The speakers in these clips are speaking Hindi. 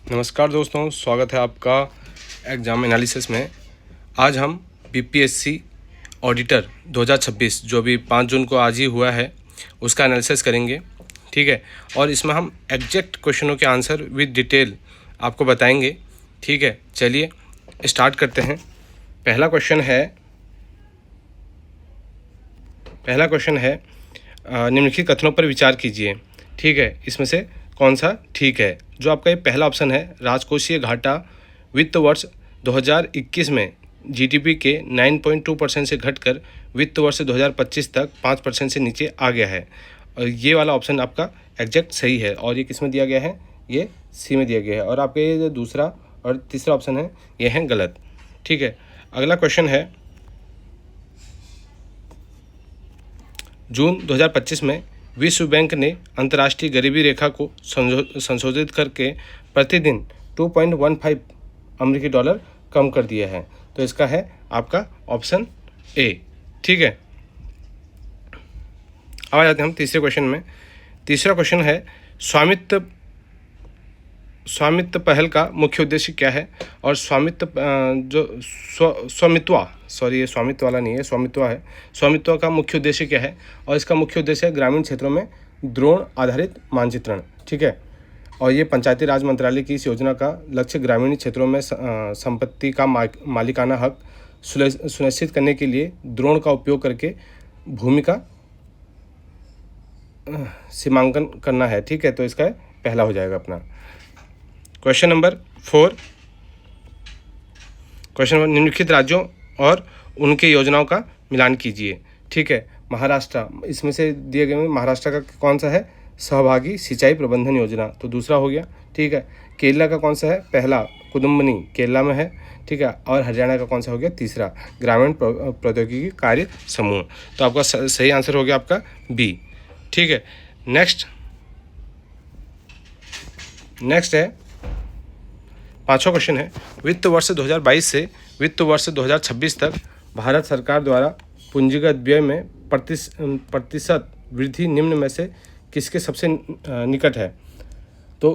नमस्कार दोस्तों, स्वागत है आपका एग्ज़ाम एनालिसिस में। आज हम बीपीएससी ऑडिटर 2026 जो अभी 5 जून को आज ही हुआ है उसका एनालिसिस करेंगे, ठीक है। और इसमें हम एग्जैक्ट क्वेश्चनों के आंसर विद डिटेल आपको बताएंगे, ठीक है। चलिए स्टार्ट करते हैं। पहला क्वेश्चन है निम्नलिखित कथनों पर विचार कीजिए, ठीक है। इसमें से कौन सा ठीक है? जो आपका ये पहला ऑप्शन है, राजकोषीय घाटा वित्त वर्ष 2021 में जीडीपी के 9.2% से घटकर वित्त वर्ष 2025 तक 5% से नीचे आ गया है। और ये वाला ऑप्शन आपका एग्जैक्ट सही है। और ये किस में दिया गया है? ये सी में दिया गया है। और आपके ये जो दूसरा और तीसरा ऑप्शन है ये है गलत, ठीक है। अगला क्वेश्चन है, जून 2025 में विश्व बैंक ने अंतर्राष्ट्रीय गरीबी रेखा को संशोधित करके प्रतिदिन 2.15 अमेरिकी डॉलर कम कर दिया है। तो इसका है आपका ऑप्शन ए, ठीक है। अब आ जाते हैं हम तीसरे क्वेश्चन में। तीसरा क्वेश्चन है, स्वामित्व पहल का मुख्य उद्देश्य क्या है? और ये स्वामित्व वाला नहीं है, स्वामित्व है। स्वामित्व का मुख्य उद्देश्य क्या है? और इसका मुख्य उद्देश्य है ग्रामीण क्षेत्रों में ड्रोन आधारित मानचित्रण, ठीक है। और ये पंचायती राज मंत्रालय की इस योजना का लक्ष्य ग्रामीण क्षेत्रों में संपत्ति का मालिकाना हक सुनिश्चित करने के लिए ड्रोन का उपयोग करके भूमि का सीमांकन करना है, ठीक है। तो इसका पहला हो जाएगा अपना। क्वेश्चन नंबर 4, निम्नलिखित राज्यों और उनके योजनाओं का मिलान कीजिए, ठीक है। महाराष्ट्र, इसमें से दिए गए में महाराष्ट्र का कौन सा है? सहभागी सिंचाई प्रबंधन योजना, तो दूसरा हो गया, ठीक है। केरला का कौन सा है? पहला कुदुम्बनी केरला में है, ठीक है। और हरियाणा का कौन सा हो गया? तीसरा ग्रामीण प्रौद्योगिकी कार्य समूह। तो आपका सही आंसर हो गया आपका बी, ठीक है। नेक्स्ट है, पांचवा क्वेश्चन है, वित्त वर्ष 2022 से वित्त वर्ष 2026 तक भारत सरकार द्वारा पूंजीगत व्यय में प्रतिशत वृद्धि निम्न में से किसके सबसे निकट है? तो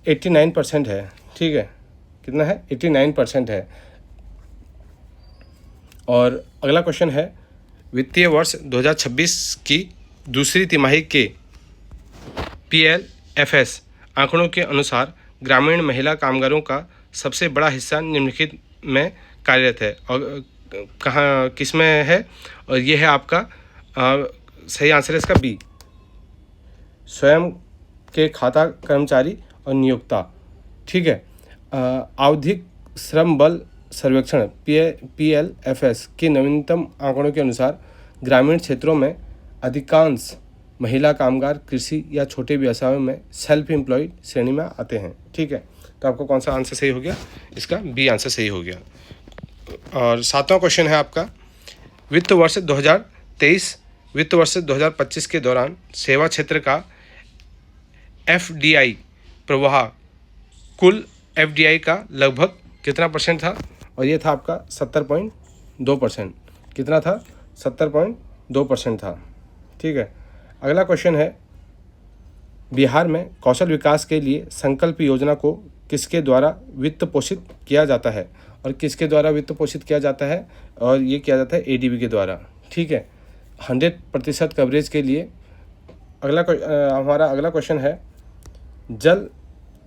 89% है, ठीक है। कितना है? 89% है। और अगला क्वेश्चन है, वित्तीय वर्ष 2026 की दूसरी तिमाही के PLFS आंकड़ों के अनुसार ग्रामीण महिला कामगारों का सबसे बड़ा हिस्सा निम्नलिखित में कार्यरत है। और कहाँ किस में है? और ये है आपका सही आंसर है इसका बी, स्वयं के खाता कर्मचारी और नियोक्ता, ठीक है। आवधिक श्रम बल सर्वेक्षण PLFS के नवीनतम आंकड़ों के अनुसार ग्रामीण क्षेत्रों में अधिकांश महिला कामगार कृषि या छोटे व्यवसायों में सेल्फ एम्प्लॉयड श्रेणी में आते हैं, ठीक है। तो आपको कौन सा आंसर सही हो गया? इसका बी आंसर सही हो गया। और सातवां क्वेश्चन है आपका, वित्त वर्ष 2025 के दौरान सेवा क्षेत्र का FDI प्रवाह कुल FDI का लगभग कितना % था? और ये था आपका 70.2%। कितना था? 70.2% था, ठीक है। अगला क्वेश्चन है, बिहार में कौशल विकास के लिए संकल्प योजना को किसके द्वारा वित्त पोषित किया जाता है? और किसके द्वारा वित्त पोषित किया जाता है? और ये किया जाता है ADB के द्वारा, ठीक है। 100% कवरेज के लिए हमारा अगला क्वेश्चन है, जल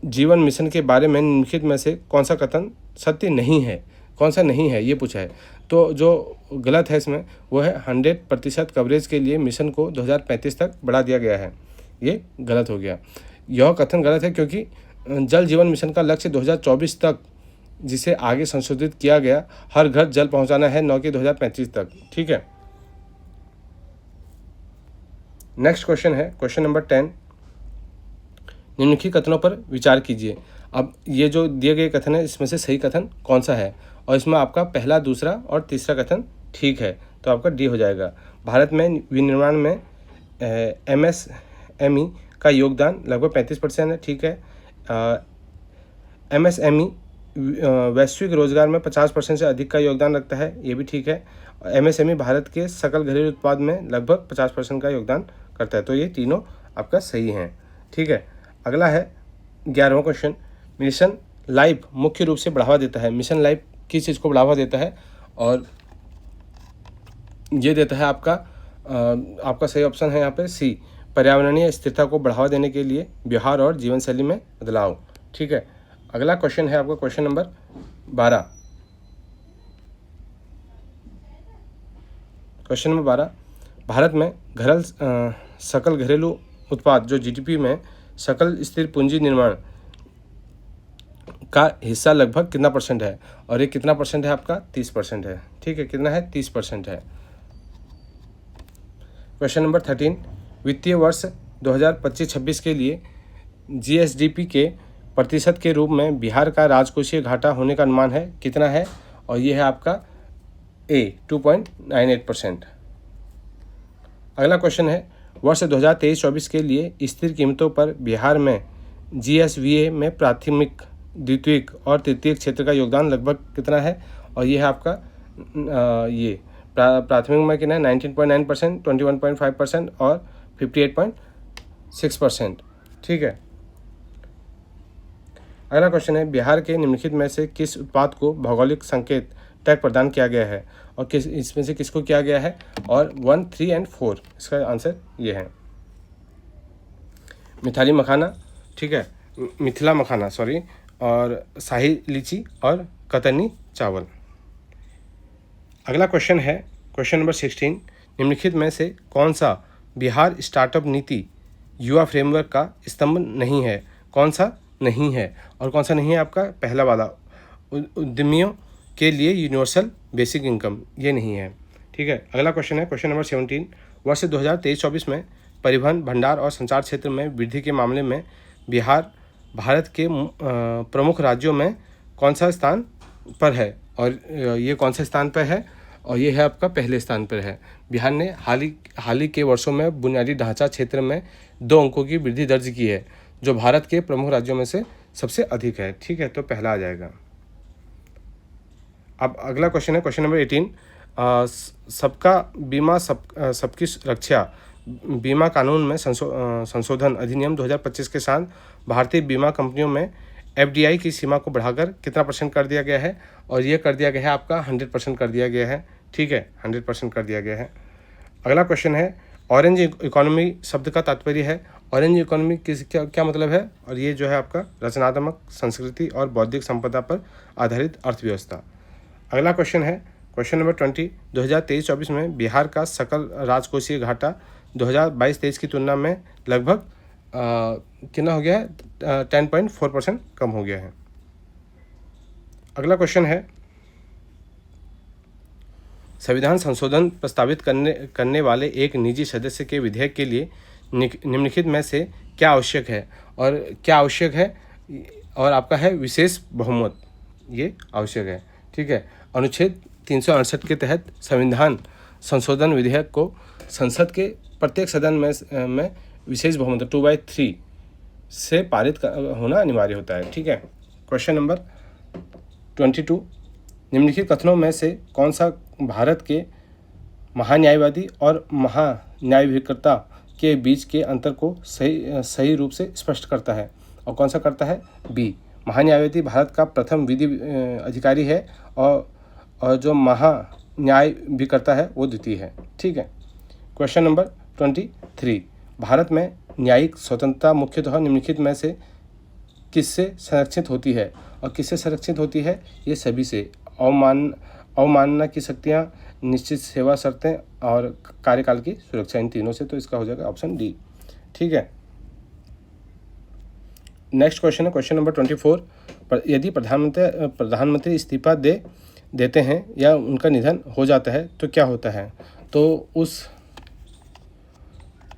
जीवन मिशन के बारे में निम्नलिखित में से कौन सा कथन सत्य नहीं है? कौन सा नहीं है ये पूछा है। तो जो गलत है इसमें वो है 100% कवरेज के लिए मिशन को 2035 तक बढ़ा दिया गया है। ये गलत हो गया। यह कथन गलत है क्योंकि जल जीवन मिशन का लक्ष्य 2024 तक, जिसे आगे संशोधित किया गया, हर घर जल पहुंचाना है, न कि 2035 तक, ठीक है। नेक्स्ट क्वेश्चन है, क्वेश्चन नंबर 10, निम्नलिखित कथनों पर विचार कीजिए। अब ये जो दिए गए कथन है इसमें से सही कथन कौन सा है? और इसमें आपका पहला, दूसरा और तीसरा कथन ठीक है, तो आपका डी हो जाएगा। भारत में विनिर्माण में MSME का योगदान लगभग 35% है, ठीक है। MSME वैश्विक रोजगार में 50% से अधिक का योगदान रखता है, ये भी ठीक है। MSME भारत के सकल घरेलू उत्पाद में लगभग 50% का योगदान करता है। तो ये तीनों आपका सही हैं, ठीक है। अगला है 11वां क्वेश्चन, मिशन लाइफ मुख्य रूप से बढ़ावा देता है। मिशन लाइफ किस चीज़ को बढ़ावा देता है? और ये देता है आपका सही ऑप्शन है यहाँ पे सी, पर्यावरणीय स्थिरता को बढ़ावा देने के लिए व्यवहार और जीवन शैली में बदलाव। ठीक है, अगला क्वेश्चन है आपका question number 12। Question number 12, Bharat में सकल घरेलू उत्पाद जो जीडीपी में सकल स्थिर पूंजी निर्माण का हिस्सा लगभग कितना परसेंट है? और ये कितना परसेंट है आपका? 30% है। ठीक है, कितना है? 30% है। क्वेश्चन नंबर 13, वित्तीय वर्ष 2025-26 के लिए जीएसडीपी के प्रतिशत के रूप में बिहार का राजकोषीय घाटा होने का अनुमान है, कितना है? और ये है आपका ए 2.98%। अगला क्वेश्चन है, वर्ष 2023-24 के लिए स्थिर कीमतों पर बिहार में जीएसवीए में प्राथमिक, द्वितीयक और तृतीयक क्षेत्र का योगदान लगभग कितना है? और ये है आपका ये प्राथमिक में कितना है? 19.9%, 21.5% और 58.6%। ठीक है, अगला क्वेश्चन है, बिहार के निम्नलिखित में से किस उत्पाद को भौगोलिक संकेत टैग प्रदान किया गया है? और इसमें से किसको किया गया है? और 1, 3 और 4, इसका आंसर ये है मिथाली मखाना, ठीक है, मिथिला मखाना सॉरी, और शाही लीची और कतरनी चावल। अगला क्वेश्चन है क्वेश्चन नंबर 16, निम्नलिखित में से कौन सा बिहार स्टार्टअप नीति युवा फ्रेमवर्क का स्तंभ नहीं है? कौन सा नहीं है? और कौन सा नहीं है आपका? पहला वाला, उद्यमियों के लिए यूनिवर्सल बेसिक इनकम, ये नहीं है। ठीक है, अगला क्वेश्चन है क्वेश्चन नंबर 17, वर्ष 2023-24 में परिवहन, भंडार और संचार क्षेत्र में वृद्धि के मामले में बिहार भारत के प्रमुख राज्यों में कौन सा स्थान पर है? और ये कौन से स्थान पर है? और ये है आपका पहले स्थान पर है। बिहार ने हाल ही के वर्षों में बुनियादी ढांचा क्षेत्र में 2 अंकों की वृद्धि दर्ज की है, जो भारत के प्रमुख राज्यों में से सबसे अधिक है। ठीक है, तो पहला आ जाएगा। अब अगला क्वेश्चन है क्वेश्चन नंबर 18, सबका बीमा सबकी रक्षा बीमा कानून में संशोधन अधिनियम 2025 के साथ भारतीय बीमा कंपनियों में एफडीआई की सीमा को बढ़ाकर कितना % कर दिया गया है? और ये कर दिया गया है आपका 100% कर दिया गया है। ठीक है, 100% कर दिया गया है। अगला क्वेश्चन है, ऑरेंज इकोनॉमी शब्द का तात्पर्य है। ऑरेंज इकोनॉमी क्या मतलब है? और ये जो है आपका रचनात्मक, संस्कृति और बौद्धिक संपदा पर आधारित अर्थव्यवस्था। अगला क्वेश्चन है क्वेश्चन नंबर 20, 2023-24 में बिहार का सकल राजकोषीय घाटा 2022-23 की तुलना में लगभग कितना हो गया है? 10.4% कम हो गया है। अगला क्वेश्चन है, संविधान संशोधन प्रस्तावित करने वाले एक निजी सदस्य के विधेयक के लिए निम्नलिखित में से क्या आवश्यक है? और क्या आवश्यक है? और आपका है विशेष बहुमत, ये आवश्यक है। ठीक है, अनुच्छेद 368 के तहत संविधान संशोधन विधेयक को संसद के प्रत्येक सदन में विशेष बहुमत 2/3 से पारित होना अनिवार्य होता है। ठीक है, क्वेश्चन नंबर 22, निम्नलिखित कथनों में से कौन सा भारत के महान्यायवादी और महान्यायाधिकर्ता के बीच के अंतर को सही रूप से स्पष्ट करता है? और कौन सा करता है? बी, महान्यायवादी भारत का प्रथम विधि अधिकारी है और जो महान्याय भी करता है वो द्वितीय है। ठीक है, क्वेश्चन नंबर 23, भारत में न्यायिक स्वतंत्रता मुख्यतः निम्नलिखित में से किससे संरक्षित होती है? और किससे संरक्षित होती है? ये सभी से, अवमानना की शक्तियाँ, निश्चित सेवा शर्तें और कार्यकाल की सुरक्षा, इन तीनों से। तो इसका हो जाएगा ऑप्शन डी। ठीक है, नेक्स्ट क्वेश्चन है क्वेश्चन नंबर 24, यदि प्रधानमंत्री इस्तीफा देते हैं या उनका निधन हो जाता है तो क्या होता है? तो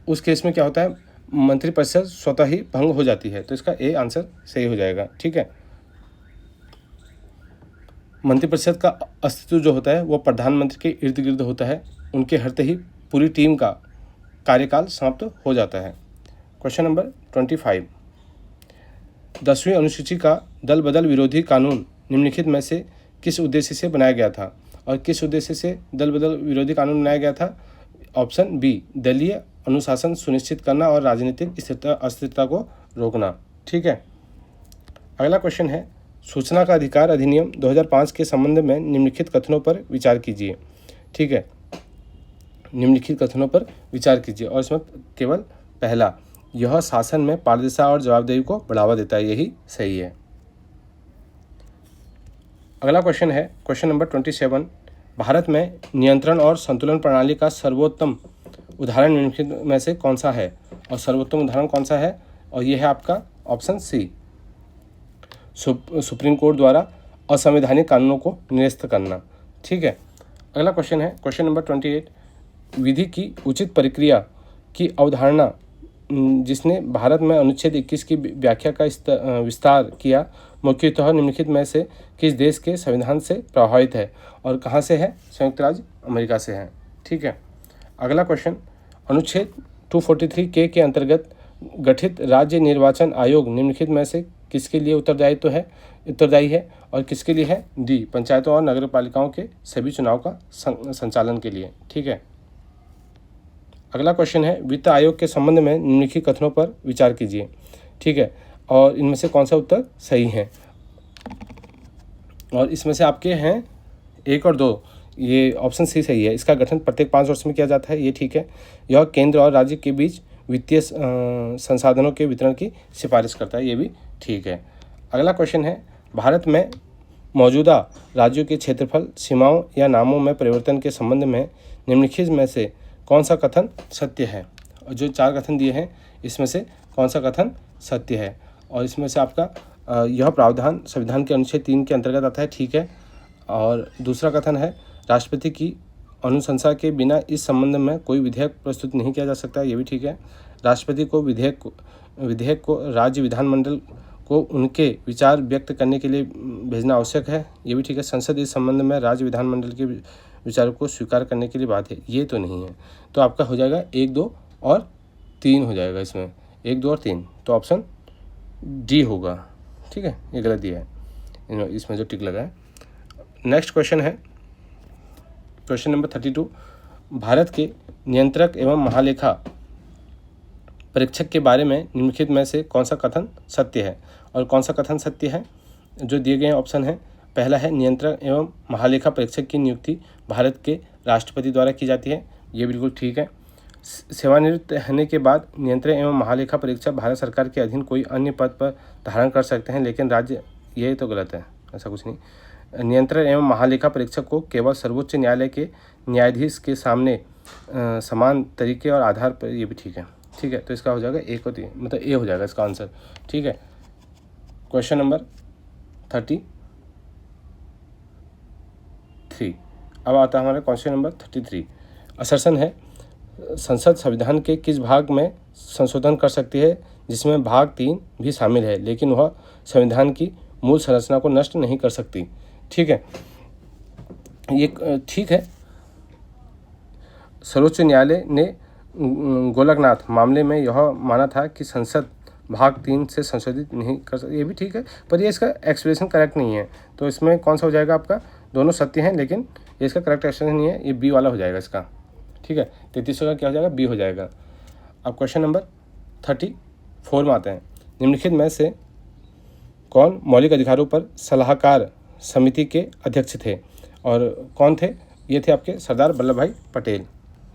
उस केस में क्या होता है? मंत्रिपरिषद स्वतः ही भंग हो जाती है। तो इसका ए आंसर सही हो जाएगा। ठीक है, मंत्रिपरिषद का अस्तित्व जो होता है वो प्रधानमंत्री के इर्द गिर्द होता है। उनके हटते ही पूरी टीम का कार्यकाल समाप्त हो जाता है। क्वेश्चन नंबर 25, 10वीं अनुसूची का दल बदल विरोधी कानून निम्नलिखित में से किस उद्देश्य से बनाया गया था? और किस उद्देश्य से दल बदल विरोधी कानून बनाया गया था? ऑप्शन बी, दलीय अनुशासन सुनिश्चित करना और राजनीतिक अस्थिरता को रोकना। ठीक है, अगला क्वेश्चन है, सूचना का अधिकार अधिनियम 2005 के संबंध में निम्नलिखित कथनों पर विचार कीजिए। ठीक है, निम्नलिखित कथनों पर विचार कीजिए और इसमें केवल पहला, यह शासन में पारदर्शिता और जवाबदेही को बढ़ावा देता है, यही सही है। अगला क्वेश्चन है क्वेश्चन नंबर 27, भारत में नियंत्रण और संतुलन प्रणाली का सर्वोत्तम उदाहरण निम्नलिखित में से कौन सा है? और सर्वोत्तम उदाहरण कौन सा है? और यह है आपका ऑप्शन सी, सुप्रीम कोर्ट द्वारा असंवैधानिक कानूनों को निरस्त करना। ठीक है, अगला क्वेश्चन है क्वेश्चन नंबर 28, विधि की उचित प्रक्रिया की अवधारणा जिसने भारत में अनुच्छेद 21 की व्याख्या का विस्तार किया मुख्यतः निम्नलिखित में से किस देश के संविधान से प्रभावित है और कहाँ से है? संयुक्त राज्य अमेरिका से है। ठीक है, अगला क्वेश्चन, अनुच्छेद 243 के अंतर्गत गठित राज्य निर्वाचन आयोग निम्नलिखित में से किसके लिए उत्तरदायी है और किसके लिए है? डी, पंचायतों और नगर पालिकाओं के सभी चुनाव का संचालन के लिए। ठीक है, अगला क्वेश्चन है, वित्त आयोग के संबंध में निम्नलिखित कथनों पर विचार कीजिए। ठीक है, और इनमें से कौन सा उत्तर सही है? और इसमें से आपके हैं 1 और 2, ये ऑप्शन सी सही है। इसका गठन प्रत्येक 5 वर्ष में किया जाता है, ये ठीक है। यह केंद्र और राज्य के बीच वित्तीय संसाधनों के वितरण की सिफारिश करता है, ये भी ठीक है। अगला क्वेश्चन है, भारत में मौजूदा राज्यों के क्षेत्रफल, सीमाओं या नामों में परिवर्तन के संबंध में निम्नलिखित में से कौन सा कथन सत्य है? और जो 4 कथन दिए हैं इसमें से कौन सा कथन सत्य है? और इसमें से आपका यह प्रावधान संविधान के अनुच्छेद 3 के अंतर्गत आता है, ठीक है। और दूसरा कथन है, राष्ट्रपति की अनुशंसा के बिना इस संबंध में कोई विधेयक प्रस्तुत नहीं किया जा सकता, ये भी ठीक है। राष्ट्रपति को विधेयक को राज्य विधानमंडल को उनके विचार व्यक्त करने के लिए भेजना आवश्यक है, ये भी ठीक है। संसद इस संबंध में राज्य विधानमंडल के विचारों को स्वीकार करने के लिए बात है, ये तो नहीं है। तो आपका हो जाएगा 1, 2 और 3 हो जाएगा इसमें, 1, 2 और 3, तो ऑप्शन डी होगा, ठीक है। ये गलत दिया है इसमें जो टिक लगा है। नेक्स्ट क्वेश्चन है क्वेश्चन नंबर 32, भारत के नियंत्रक एवं महालेखा परीक्षक के बारे में निम्नलिखित में से कौन सा कथन सत्य है? और कौन सा कथन सत्य है? जो दिए गए ऑप्शन है, पहला है नियंत्रक एवं महालेखा परीक्षक की नियुक्ति भारत के राष्ट्रपति द्वारा की जाती है, ये बिल्कुल ठीक है। सेवानिवृत्त होने के बाद नियंत्रक एवं महालेखा परीक्षक भारत सरकार के अधीन कोई अन्य पद पर धारण कर सकते हैं, लेकिन राज्य, ये तो गलत है, ऐसा कुछ नहीं। नियंत्रक एवं महालेखा परीक्षक को केवल सर्वोच्च न्यायालय के न्यायाधीश के सामने समान तरीके और आधार पर, ये भी ठीक है, ठीक है। तो इसका हो जाएगा 1 और 3, मतलब ए हो जाएगा इसका आंसर, ठीक है। Question number 33। अब आता है हमारा क्वेश्चन नंबर 33। असर्शन है, संसद संविधान के किस भाग में संशोधन कर सकती है जिसमें भाग 3 भी शामिल है, लेकिन वह संविधान की मूल संरचना को नष्ट नहीं कर सकती, ठीक है। ये ठीक है। सर्वोच्च न्यायालय ने गोलकनाथ मामले में यह माना था कि संसद भाग 3 से संशोधित नहीं कर सकती, ये भी ठीक है, पर ये इसका एक्सप्रेशन करेक्ट नहीं है। तो इसमें कौन सा हो जाएगा आपका? दोनों सत्य हैं, लेकिन ये इसका करेक्ट एक्सप्रेशन नहीं है, ये बी वाला हो जाएगा इसका, ठीक है। 33 का क्या हो जाएगा? बी हो जाएगा। अब क्वेश्चन नंबर 34 में आते हैं। निम्नलिखित में से कौन मौलिक अधिकारों पर सलाहकार समिति के अध्यक्ष थे? और कौन थे? ये थे आपके सरदार वल्लभ भाई पटेल,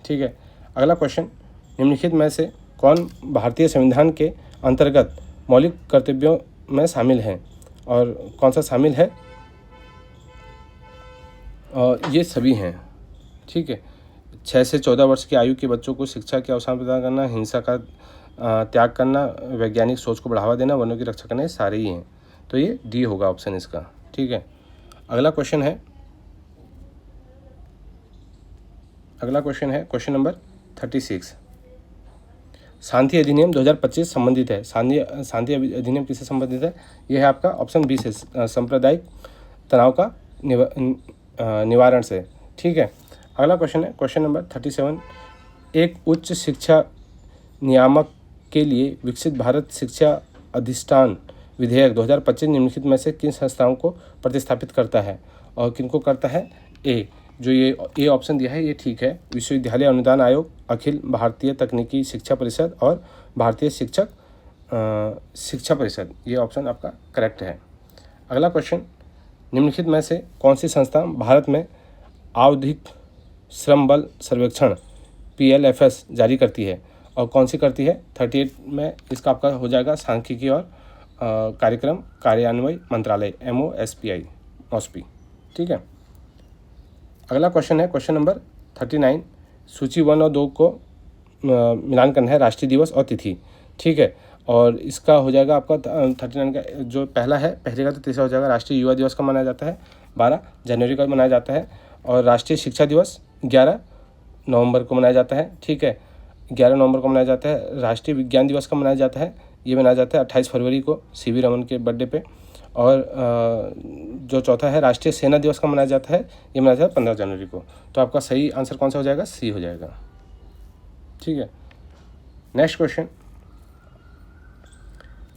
ठीक है। अगला क्वेश्चन, निम्नलिखित में से कौन भारतीय संविधान के अंतर्गत मौलिक कर्तव्यों में शामिल है? और कौन सा शामिल है? और ये सभी हैं, ठीक है। 6 से 14 वर्ष की आयु के बच्चों को शिक्षा के अवसर प्रदान करना, हिंसा का त्याग करना, वैज्ञानिक सोच को बढ़ावा देना, वनों की रक्षा करना, ये सारे ही हैं। तो ये डी होगा ऑप्शन इसका, ठीक है। अगला क्वेश्चन है क्वेश्चन नंबर 36। शांति अधिनियम 2025 संबंधित है। शांति अधिनियम किससे संबंधित है? यह है आपका ऑप्शन बी से, सांप्रदायिक तनाव का निवारण से, ठीक है। अगला क्वेश्चन है क्वेश्चन नंबर 37। एक उच्च शिक्षा नियामक के लिए विकसित भारत शिक्षा अधिष्ठान विधेयक 2025 निम्नलिखित में से किन संस्थाओं को प्रतिस्थापित करता है? और किनको करता है? ए, जो ये ए ऑप्शन दिया है ये ठीक है। विश्वविद्यालय अनुदान आयोग, अखिल भारतीय तकनीकी शिक्षा परिषद और भारतीय शिक्षक शिक्षा परिषद, ये ऑप्शन आपका करेक्ट है। अगला क्वेश्चन, निम्नलिखित में से कौन सी संस्था भारत में आवधिक श्रम बल सर्वेक्षण PLFS जारी करती है और कौन सी करती है? 38 में इसका आपका हो जाएगा सांख्यिकी और कार्यक्रम कार्यान्वयन मंत्रालय MOSPI। ठीक है। अगला क्वेश्चन है क्वेश्चन नंबर 39, सूची 1 और 2 को मिलान करना है, राष्ट्रीय दिवस और तिथि। ठीक है, और इसका हो जाएगा आपका 39 का जो पहला है, पहले का तो तीसरा हो जाएगा। राष्ट्रीय युवा दिवस का मनाया जाता है 12 जनवरी को मनाया जाता है, और राष्ट्रीय शिक्षा दिवस 11 नवंबर को मनाया जाता है। ठीक है, 11 नवंबर को मनाया जाता है। राष्ट्रीय विज्ञान दिवस का मनाया जाता है, ये मनाया जाता है 28 फरवरी को CV रमन के बर्थडे पे। और जो चौथा है राष्ट्रीय सेना दिवस का मनाया जाता है, ये मनाया जाता है 15 जनवरी को। तो आपका सही आंसर कौन सा हो जाएगा? C हो जाएगा। ठीक है। नेक्स्ट क्वेश्चन,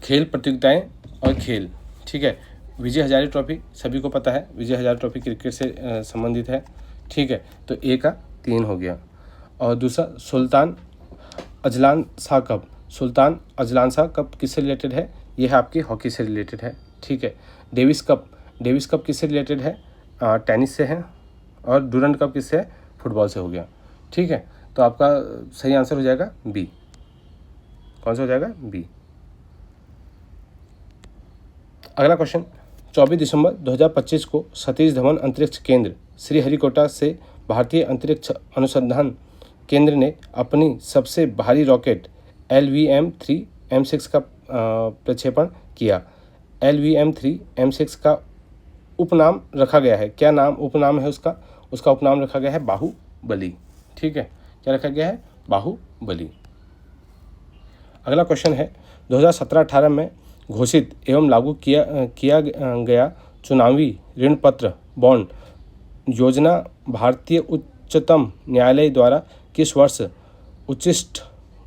खेल प्रतियोगिताएं और खेल। ठीक है, विजय हजारे ट्रॉफी सभी को पता है, विजय हजारे ट्रॉफी क्रिकेट से संबंधित है। ठीक है, तो A का 3 हो गया। और दूसरा, Sultan Azlan Shah cup, Sultan Azlan Shah cup किससे रिलेटेड है? ये है आपकी हॉकी से रिलेटेड है। ठीक है। डेविस कप किससे रिलेटेड है? टेनिस से है। और डूरंड कप किससे है? फुटबॉल से हो गया। ठीक है, तो आपका सही आंसर हो जाएगा B। कौन सा हो जाएगा? B। अगला क्वेश्चन, 24 दिसंबर 2025 को सतीश धवन अंतरिक्ष केंद्र श्रीहरिकोटा से भारतीय अंतरिक्ष अनुसंधान केंद्र ने अपनी सबसे भारी रॉकेट LVM-3 M6 का प्रक्षेपण किया। LVM-3 M6 का उपनाम रखा गया है, क्या नाम उपनाम है उसका? उसका उपनाम रखा गया है बाहुबली। ठीक है, क्या रखा गया है? बाहुबली। अगला क्वेश्चन है, 2017-18 में घोषित एवं लागू किया गया चुनावी ऋण पत्र बॉन्ड योजना भारतीय उच्चतम न्यायालय द्वारा किस वर्ष उच्चिष्ट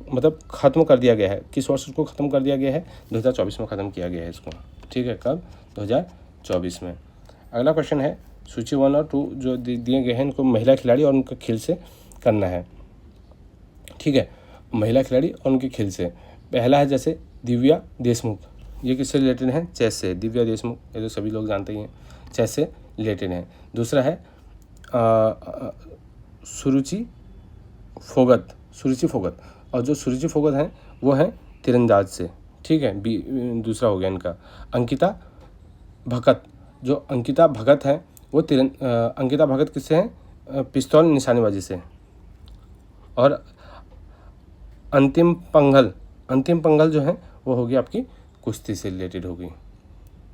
मतलब ख़त्म कर दिया गया है? किस वर्ष उसको ख़त्म कर दिया गया है? 2024 में ख़त्म किया गया है इसको। ठीक है, कब? 2024 में। अगला क्वेश्चन है, सूची 1 और 2 जो दिए गए हैं इनको महिला खिलाड़ी और उनके खेल से करना है। ठीक है, महिला खिलाड़ी और उनके खेल से। पहला है जैसे दिव्या देशमुख, ये किससे रिलेटेड है? चेस से। दिव्या देशमुख ये तो सभी लोग जानते ही हैं, चेस से रिलेटेड है। दूसरा है सुरुचि फोगत, और जो सुरुचि फोगत हैं वो हैं तीरंदाज से। ठीक है, दूसरा हो गया इनका। अंकिता भगत, जो अंकिता भगत हैं वो अंकिता भगत किससे हैं? पिस्तौल निशानेबाजी से। और अंतिम पंगल जो है वो होगी आपकी कुश्ती से रिलेटेड होगी।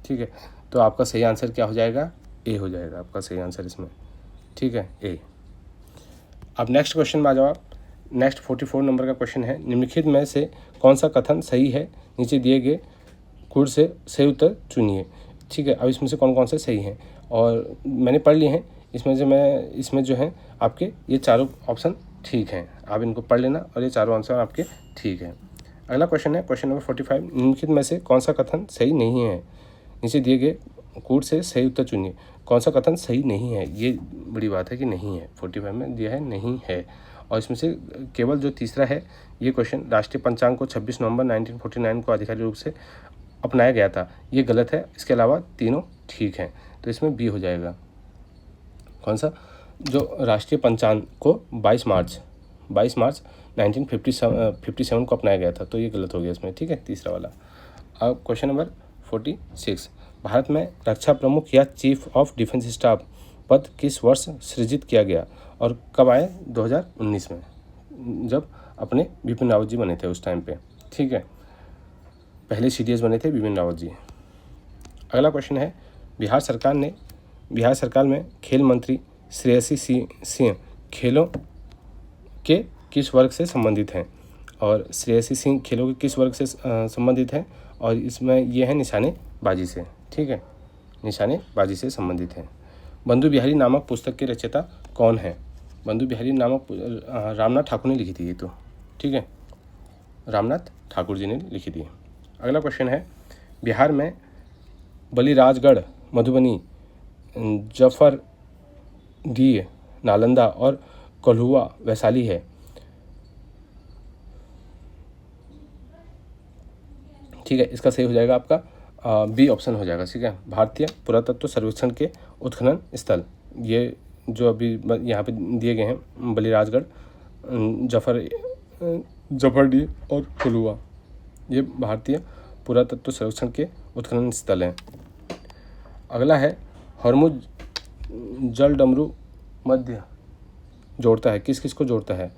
ठीक है, तो आपका सही आंसर क्या हो जाएगा? A हो जाएगा आपका सही आंसर इसमें। ठीक है, A। अब नेक्स्ट क्वेश्चन में आ जाओ आप। नेक्स्ट 44 नंबर का क्वेश्चन है, निम्नलिखित में से कौन सा कथन सही है? नीचे दिए गए कोड से सही उत्तर चुनिए। ठीक है, अब इसमें से कौन कौन से सही हैं और मैंने पढ़ लिए हैं। इसमें जो है आपके ये चारों ऑप्शन ठीक हैं, आप इनको पढ़ लेना और ये चारों आंसर आपके ठीक हैं। अगला क्वेश्चन है क्वेश्चन नंबर 45, निम्नलिखित में से कौन सा कथन सही नहीं है? नीचे दिए गए कोड से सही उत्तर चुनिए। कौन सा कथन सही नहीं है? ये बड़ी बात है कि नहीं है, 45 में दिया है नहीं है। और इसमें से केवल जो तीसरा है ये क्वेश्चन, राष्ट्रीय पंचांग को 26 नवंबर 1949 को आधिकारिक रूप से अपनाया गया था, ये गलत है। इसके अलावा तीनों ठीक हैं, तो इसमें B हो जाएगा। कौन सा? जो राष्ट्रीय पंचांग को 22 मार्च 1957 को अपनाया गया था, तो ये गलत हो गया इसमें। ठीक है, तीसरा वाला। अब क्वेश्चन नंबर 46, भारत में रक्षा प्रमुख या चीफ ऑफ डिफेंस स्टाफ पद किस वर्ष सृजित किया गया और कब आए? 2019 में, जब अपने बिपिन रावत जी बने थे उस टाइम पे। ठीक है, पहले CDS बने थे बिपिन रावत जी। अगला क्वेश्चन है, बिहार सरकार में खेल मंत्री श्रेयसी सिंह खेलों के किस वर्ग से संबंधित हैं? और श्रेयसी सिंह खेलों के किस वर्ग से संबंधित हैं? और इसमें यह है निशानेबाजी से। ठीक है, निशानेबाजी से संबंधित है। बंधु बिहारी नामक पुस्तक के रचयिता कौन है? बंधु बिहारी नामक रामनाथ ठाकुर ने लिखी थी ये तो। ठीक है, रामनाथ ठाकुर जी ने लिखी थी। अगला क्वेश्चन है, बिहार में बलिराजगढ़, मधुबनी, जफरडीह, नालंदा और कोल्हुआ वैशाली है, ठीक है, इसका सही हो जाएगा आपका बी ऑप्शन हो जाएगा। ठीक है, भारतीय पुरातत्व सर्वेक्षण के उत्खनन स्थल, ये जो अभी यहाँ पे दिए गए हैं बलिराजगढ़, जफरडीह और कोलुआ, ये भारतीय पुरातत्व सर्वेक्षण के उत्खनन स्थल हैं। अगला है हरमुज जल डमरू मध्य जोड़ता है, किस किस को जोड़ता है?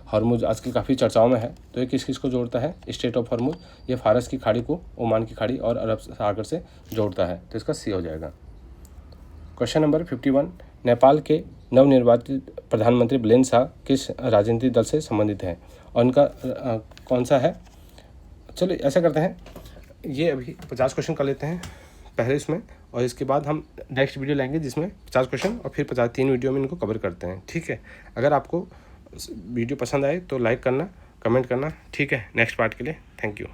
हरमुज आजकल काफ़ी चर्चाओं में है, तो ये किस किस को जोड़ता है? स्टेट ऑफ हरमुज, ये फारस की खाड़ी को ओमान की खाड़ी और अरब सागर से जोड़ता है, तो इसका सी हो जाएगा। क्वेश्चन नंबर 51, नेपाल के नवनिर्वाचित प्रधानमंत्री बिरेन शाह किस राजनीतिक दल से संबंधित हैं और उनका कौन सा है? चलो ऐसा करते हैं, ये अभी 50 क्वेश्चन कर लेते हैं पहले इसमें, और इसके बाद हम नेक्स्ट वीडियो लाएंगे जिसमें 50 क्वेश्चन और फिर 3 वीडियो में इनको कवर करते हैं। ठीक है, अगर आपको वीडियो पसंद आए तो लाइक करना, कमेंट करना। ठीक है, नेक्स्ट पार्ट के लिए थैंक यू।